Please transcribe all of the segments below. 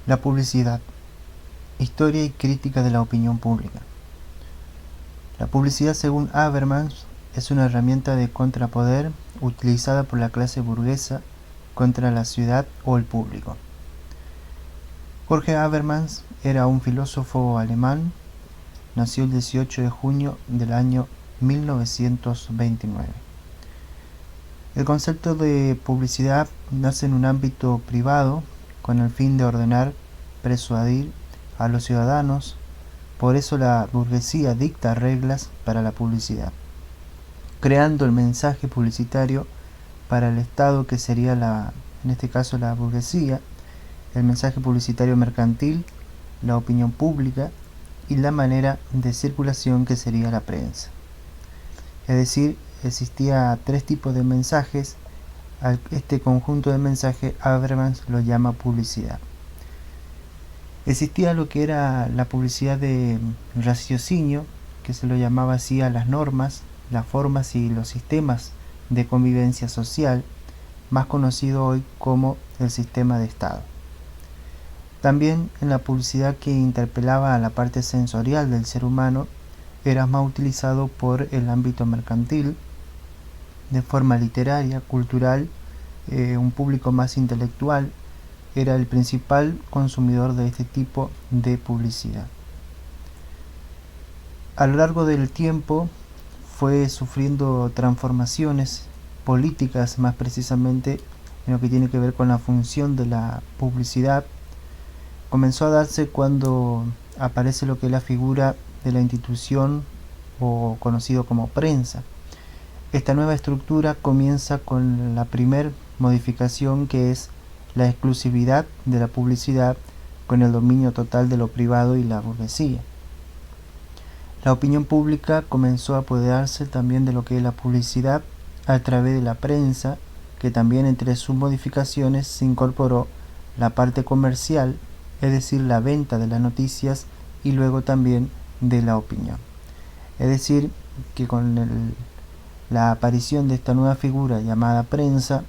La publicidad. Historia y crítica de la opinión pública. La publicidad, según Habermas, es una herramienta de contrapoder utilizada por la clase burguesa contra la ciudad o el público. Jorge Habermas era un filósofo alemán. Nació el 18 de junio del año 1929. El concepto de publicidad nace en un ámbito privado con el fin de ordenar, persuadir a los ciudadanos. Por eso la burguesía dicta reglas para la publicidad, creando el mensaje publicitario para el Estado, que sería en este caso la burguesía, el mensaje publicitario mercantil, la opinión pública y la manera de circulación, que sería la prensa. Es decir, existía tres tipos de mensajes. A este conjunto de mensajes Habermas lo llama publicidad. Existía lo que era la publicidad de raciocinio, que se lo llamaba así a las normas, las formas y los sistemas de convivencia social, más conocido hoy como el sistema de Estado. También en la publicidad que interpelaba a la parte sensorial del ser humano, era más utilizado por el ámbito mercantil, de forma literaria, cultural, un público más intelectual era el principal consumidor de este tipo de publicidad. A lo largo del tiempo fue sufriendo transformaciones políticas, más precisamente en lo que tiene que ver con la función de la publicidad. Comenzó a darse cuando aparece lo que es la figura de la institución, o conocido como prensa. Esta nueva estructura comienza con la primer modificación, que es la exclusividad de la publicidad con el dominio total de lo privado y la burguesía. La opinión pública comenzó a apoderarse también de lo que es la publicidad a través de la prensa, que también entre sus modificaciones se incorporó la parte comercial, es decir, la venta de las noticias y luego también de la opinión. Es decir, que con la aparición de esta nueva figura llamada prensa,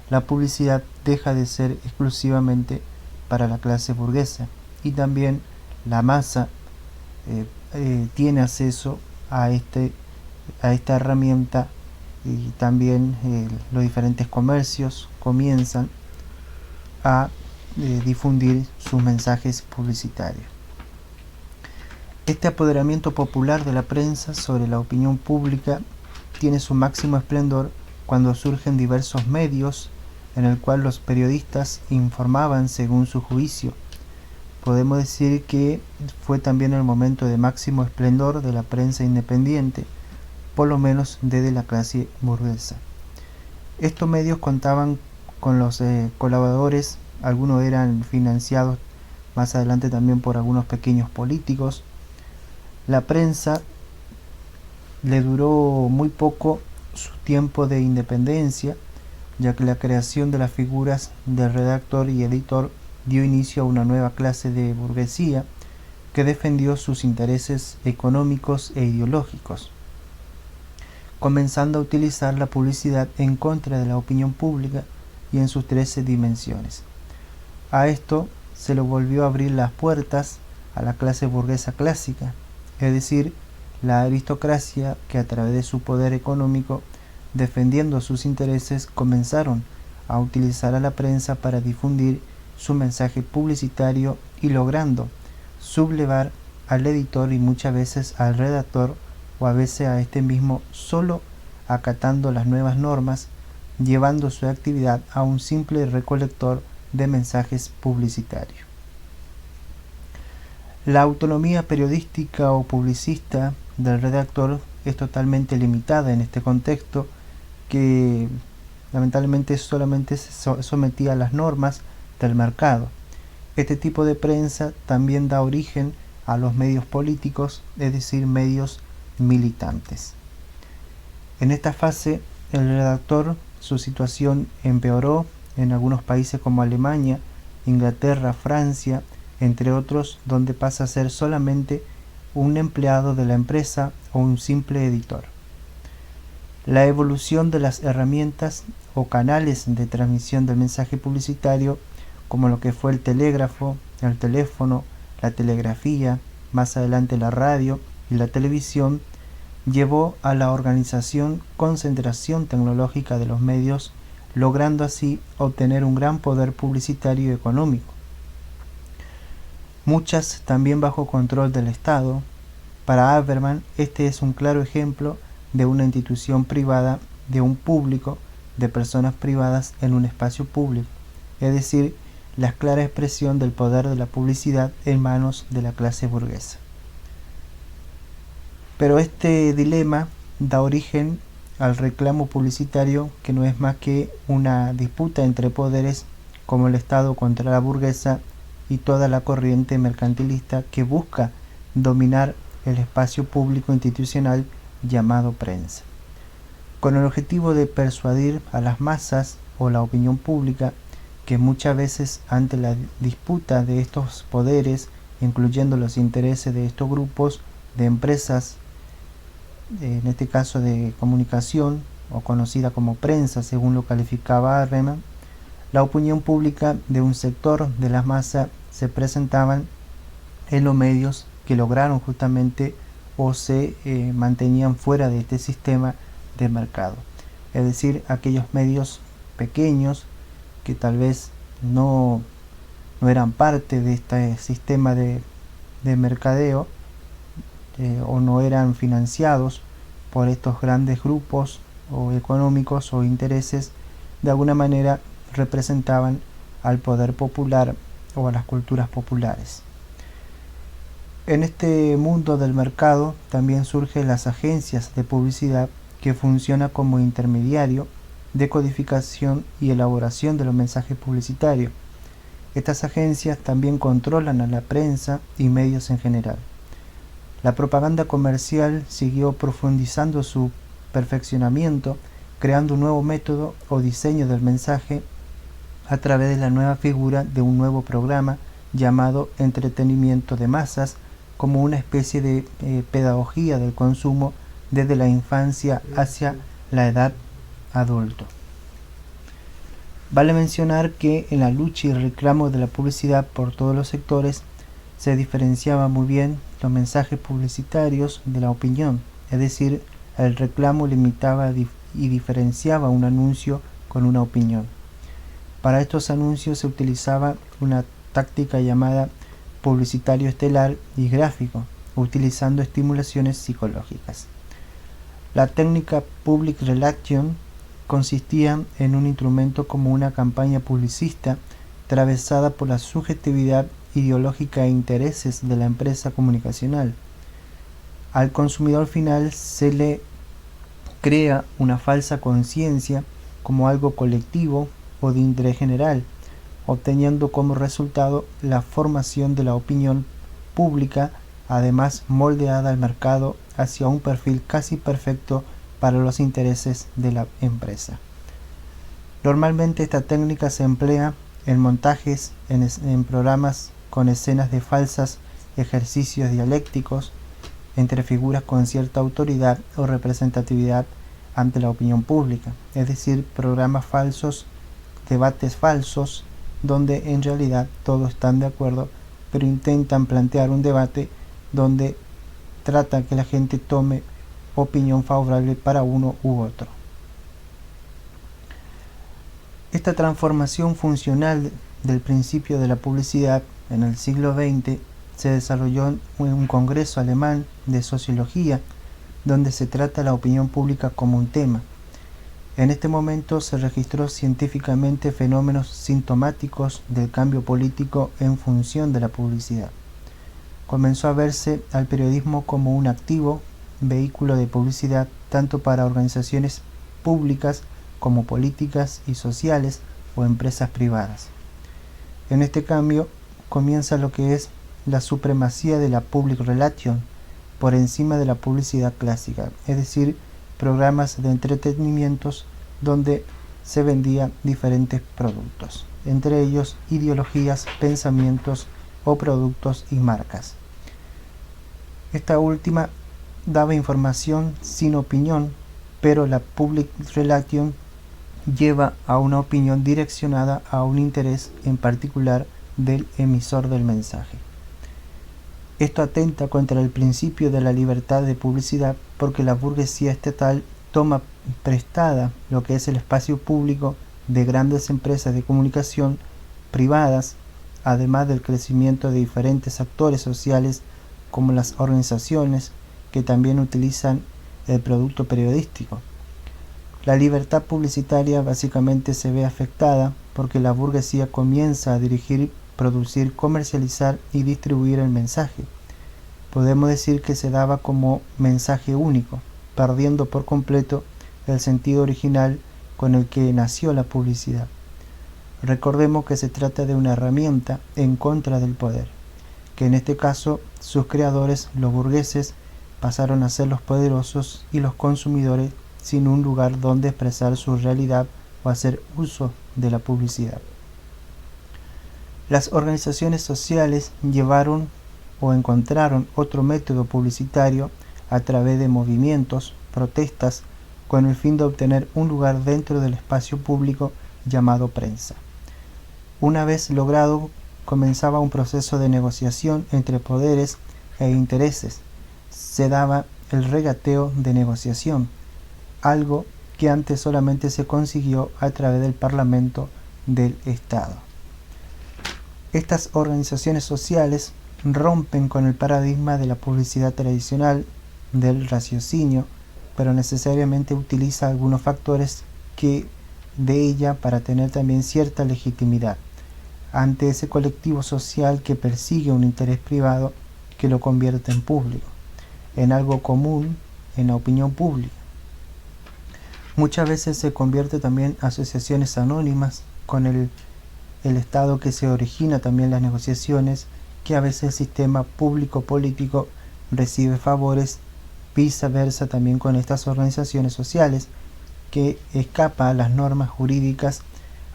la publicidad deja de ser exclusivamente para la clase burguesa y también la masa tiene acceso a esta herramienta, y también los diferentes comercios comienzan a difundir sus mensajes publicitarios. Este apoderamiento popular de la prensa sobre la opinión pública tiene su máximo esplendor cuando surgen diversos medios en el cual los periodistas informaban según su juicio. Podemos decir que fue también el momento de máximo esplendor de la prensa independiente, por lo menos desde la clase burguesa. Estos medios contaban con los colaboradores, algunos eran financiados más adelante también por algunos pequeños políticos. La prensa le duró muy poco su tiempo de independencia, ya que la creación de las figuras de redactor y editor dio inicio a una nueva clase de burguesía que defendió sus intereses económicos e ideológicos, comenzando a utilizar la publicidad en contra de la opinión pública y en sus 13 dimensiones. A esto se le volvió a abrir las puertas a la clase burguesa clásica, es decir, la aristocracia, que a través de su poder económico, defendiendo sus intereses, comenzaron a utilizar a la prensa para difundir su mensaje publicitario y logrando sublevar al editor y muchas veces al redactor, o a veces a este mismo, solo acatando las nuevas normas, llevando su actividad a un simple recolector de mensajes publicitarios. La autonomía periodística o publicista del redactor es totalmente limitada en este contexto, que lamentablemente solamente se sometía a las normas del mercado. Este tipo de prensa también da origen a los medios políticos, es decir, medios militantes. En esta fase, el redactor, su situación empeoró en algunos países como Alemania, Inglaterra, Francia, entre otros, donde pasa a ser solamente un empleado de la empresa o un simple editor. La evolución de las herramientas o canales de transmisión del mensaje publicitario como lo que fue el telégrafo, el teléfono, la telegrafía, más adelante la radio y la televisión, llevó a la concentración tecnológica de los medios, logrando así obtener un gran poder publicitario y económico. Muchas también bajo control del Estado. Para Habermas, este es un claro ejemplo de una institución privada, de un público, de personas privadas en un espacio público, es decir, la clara expresión del poder de la publicidad en manos de la clase burguesa. Pero este dilema da origen al reclamo publicitario, que no es más que una disputa entre poderes como el Estado contra la burguesa y toda la corriente mercantilista que busca dominar el espacio público institucional llamado prensa, con el objetivo de persuadir a las masas o la opinión pública, que muchas veces ante la disputa de estos poderes, incluyendo los intereses de estos grupos de empresas, en este caso de comunicación o conocida como prensa según lo calificaba Habermas, la opinión pública de un sector de las masas se presentaban en los medios que lograron justamente o se mantenían fuera de este sistema de mercado, es decir, aquellos medios pequeños que tal vez no eran parte de este sistema de mercadeo, o no eran financiados por estos grandes grupos o económicos o intereses, de alguna manera representaban al poder popular o a las culturas populares. En este mundo del mercado también surgen las agencias de publicidad, que funcionan como intermediario de codificación y elaboración de los mensajes publicitarios. Estas agencias también controlan a la prensa y medios en general. La propaganda comercial siguió profundizando su perfeccionamiento, creando un nuevo método o diseño del mensaje a través de la nueva figura de un nuevo programa llamado entretenimiento de masas, como una especie de pedagogía del consumo desde la infancia hacia la edad adulta. Vale mencionar que en la lucha y reclamo de la publicidad por todos los sectores se diferenciaba muy bien los mensajes publicitarios de la opinión, es decir, el reclamo limitaba y diferenciaba un anuncio con una opinión. Para estos anuncios se utilizaba una táctica llamada publicitario estelar y gráfico, utilizando estimulaciones psicológicas. La técnica Public Relation consistía en un instrumento como una campaña publicista atravesada por la subjetividad ideológica e intereses de la empresa comunicacional. Al consumidor final se le crea una falsa conciencia como algo colectivo o de interés general, obteniendo como resultado la formación de la opinión pública, además moldeada al mercado hacia un perfil casi perfecto para los intereses de la empresa. Normalmente esta técnica se emplea en montajes, en programas con escenas de falsas ejercicios dialécticos entre figuras con cierta autoridad o representatividad ante la opinión pública, es decir, programas falsos, debates falsos, donde en realidad todos están de acuerdo, pero intentan plantear un debate donde trata que la gente tome opinión favorable para uno u otro. Esta transformación funcional del principio de la publicidad en el siglo XX se desarrolló en un congreso alemán de sociología, donde se trata la opinión pública como un tema. En este momento se registró científicamente fenómenos sintomáticos del cambio político en función de la publicidad. Comenzó a verse al periodismo como un activo vehículo de publicidad tanto para organizaciones públicas como políticas y sociales o empresas privadas. En este cambio comienza lo que es la supremacía de la public relation por encima de la publicidad clásica, es decir, programas de entretenimientos donde se vendían diferentes productos, entre ellos ideologías, pensamientos o productos y marcas. Esta última daba información sin opinión, pero la public relation lleva a una opinión direccionada a un interés en particular del emisor del mensaje. Esto atenta contra el principio de la libertad de publicidad porque la burguesía estatal toma prestada lo que es el espacio público de grandes empresas de comunicación privadas, además del crecimiento de diferentes actores sociales como las organizaciones que también utilizan el producto periodístico. La libertad publicitaria básicamente se ve afectada porque la burguesía comienza a dirigir, producir, comercializar y distribuir el mensaje. Podemos decir que se daba como mensaje único, perdiendo por completo el sentido original con el que nació la publicidad. Recordemos que se trata de una herramienta en contra del poder, que en este caso sus creadores, los burgueses, pasaron a ser los poderosos y los consumidores sin un lugar donde expresar su realidad o hacer uso de la publicidad. Las organizaciones sociales llevaron o encontraron otro método publicitario a través de movimientos, protestas, con el fin de obtener un lugar dentro del espacio público llamado prensa. Una vez logrado, comenzaba un proceso de negociación entre poderes e intereses. Se daba el regateo de negociación, algo que antes solamente se consiguió a través del Parlamento del Estado. Estas organizaciones sociales rompen con el paradigma de la publicidad tradicional, del raciocinio, pero necesariamente utiliza algunos factores de ella para tener también cierta legitimidad ante ese colectivo social que persigue un interés privado que lo convierte en público, en algo común en la opinión pública. Muchas veces se convierte también en asociaciones anónimas con el Estado que se origina también las negociaciones, que a veces el sistema público político recibe favores, viceversa también con estas organizaciones sociales que escapa a las normas jurídicas,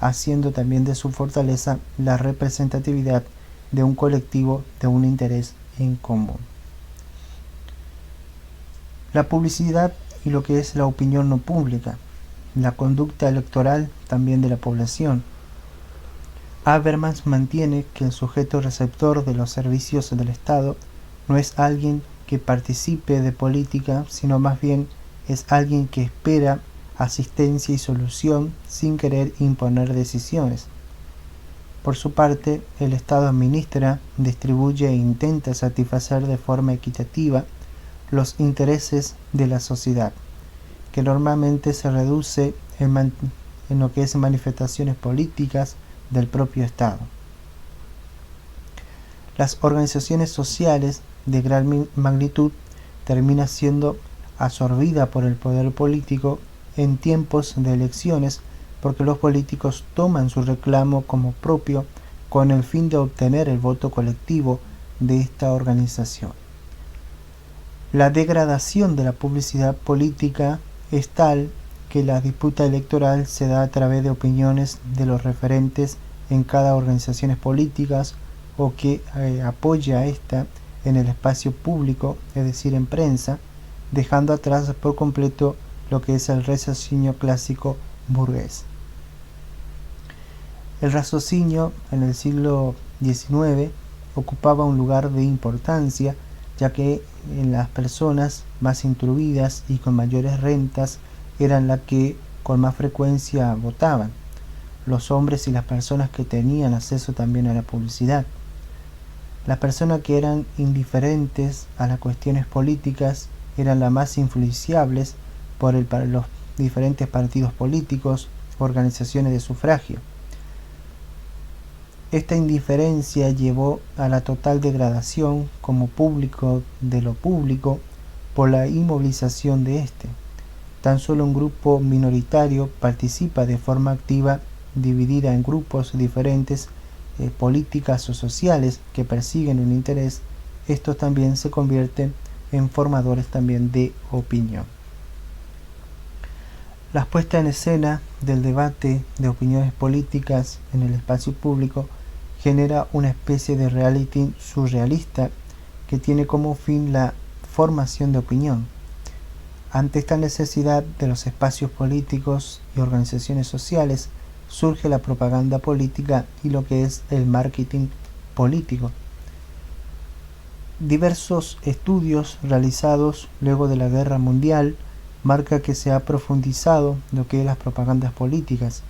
haciendo también de su fortaleza la representatividad de un colectivo de un interés en común. La publicidad y lo que es la opinión no pública, la conducta electoral también de la población. Habermas mantiene que el sujeto receptor de los servicios del Estado no es alguien que participe de política, sino más bien es alguien que espera asistencia y solución sin querer imponer decisiones. Por su parte, el Estado administra, distribuye e intenta satisfacer de forma equitativa los intereses de la sociedad, que normalmente se reduce en lo que es manifestaciones políticas del propio Estado. Las organizaciones sociales de gran magnitud terminan siendo absorbidas por el poder político en tiempos de elecciones, porque los políticos toman su reclamo como propio con el fin de obtener el voto colectivo de esta organización. La degradación de la publicidad política es tal que la disputa electoral se da a través de opiniones de los referentes en cada organización políticas o que apoya a esta en el espacio público, es decir, en prensa, dejando atrás por completo lo que es el raciocinio clásico burgués. El raciocinio en el siglo XIX ocupaba un lugar de importancia, ya que en las personas más instruidas y con mayores rentas eran las que con más frecuencia votaban, los hombres y las personas que tenían acceso también a la publicidad. Las personas que eran indiferentes a las cuestiones políticas eran las más influenciables por los diferentes partidos políticos, organizaciones de sufragio. Esta indiferencia llevó a la total degradación como público de lo público por la inmovilización de éste. Tan solo un grupo minoritario participa de forma activa, dividida en grupos diferentes, políticas o sociales que persiguen un interés. Estos también se convierten en formadores también de opinión. La puesta en escena del debate de opiniones políticas en el espacio público genera una especie de reality surrealista que tiene como fin la formación de opinión. Ante esta necesidad de los espacios políticos y organizaciones sociales, surge la propaganda política y lo que es el marketing político. Diversos estudios realizados luego de la Guerra Mundial marca que se ha profundizado lo que es las propagandas políticas,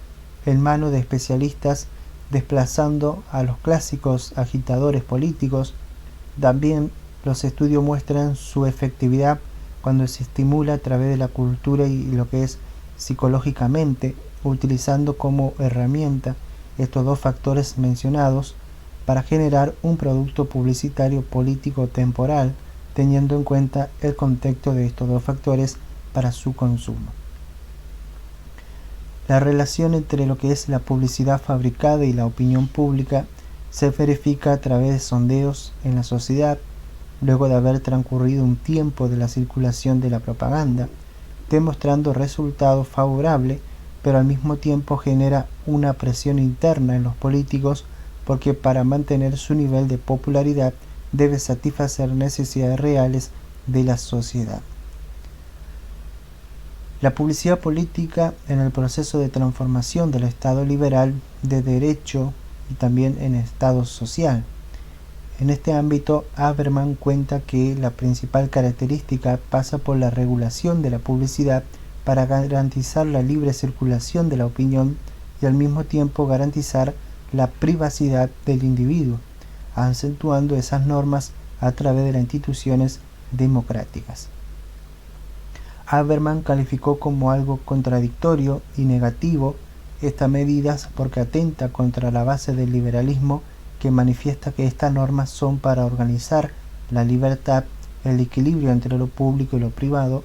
en manos de especialistas, desplazando a los clásicos agitadores políticos. También los estudios muestran su efectividad cuando se estimula a través de la cultura y lo que es psicológicamente, utilizando como herramienta estos dos factores mencionados para generar un producto publicitario político temporal, teniendo en cuenta el contexto de estos dos factores para su consumo. La relación entre lo que es la publicidad fabricada y la opinión pública se verifica a través de sondeos en la sociedad, luego de haber transcurrido un tiempo de la circulación de la propaganda, demostrando resultados favorables, pero al mismo tiempo genera una presión interna en los políticos porque para mantener su nivel de popularidad debe satisfacer necesidades reales de la sociedad. La publicidad política en el proceso de transformación del Estado liberal de derecho y también en el Estado social. En este ámbito, Habermas cuenta que la principal característica pasa por la regulación de la publicidad para garantizar la libre circulación de la opinión y al mismo tiempo garantizar la privacidad del individuo, acentuando esas normas a través de las instituciones democráticas. Habermas calificó como algo contradictorio y negativo estas medidas porque atenta contra la base del liberalismo, que manifiesta que estas normas son para organizar la libertad, el equilibrio entre lo público y lo privado,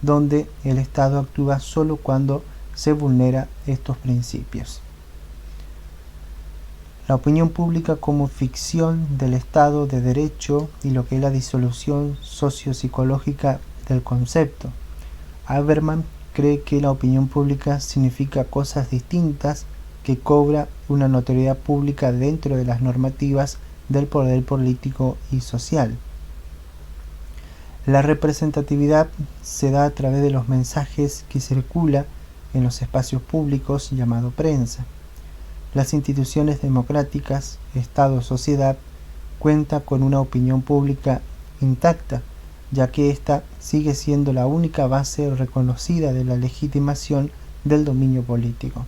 donde el Estado actúa solo cuando se vulnera estos principios. La opinión pública como ficción del Estado de Derecho y lo que es la disolución sociopsicológica del concepto. Habermas cree que la opinión pública significa cosas distintas, que cobra una notoriedad pública dentro de las normativas del poder político y social. La representatividad se da a través de los mensajes que circulan en los espacios públicos llamado prensa. Las instituciones democráticas, Estado, sociedad, cuentan con una opinión pública intacta, ya que ésta sigue siendo la única base reconocida de la legitimación del dominio político.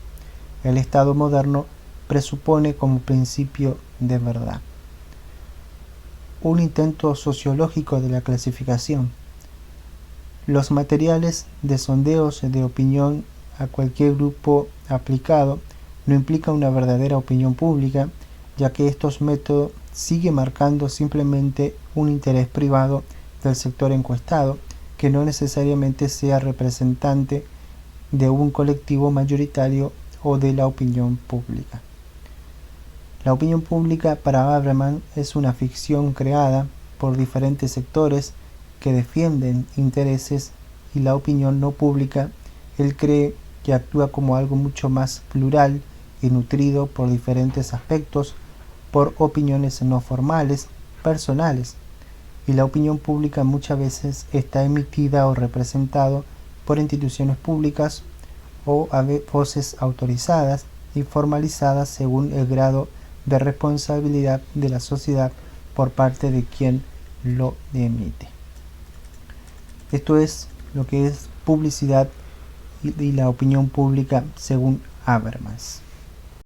El Estado moderno presupone como principio de verdad. Un intento sociológico de la clasificación. Los materiales de sondeos de opinión a cualquier grupo aplicado no implican una verdadera opinión pública, ya que estos métodos siguen marcando simplemente un interés privado del sector encuestado, que no necesariamente sea representante de un colectivo mayoritario o de la opinión pública. La opinión pública para Habermas es una ficción creada por diferentes sectores que defienden intereses, y la opinión no pública, él cree que actúa como algo mucho más plural y nutrido por diferentes aspectos, por opiniones no formales, personales, y la opinión pública muchas veces está emitida o representada por instituciones públicas o voces autorizadas y formalizadas según el grado de responsabilidad de la sociedad por parte de quien lo emite. Esto es lo que es publicidad y la opinión pública según Habermas.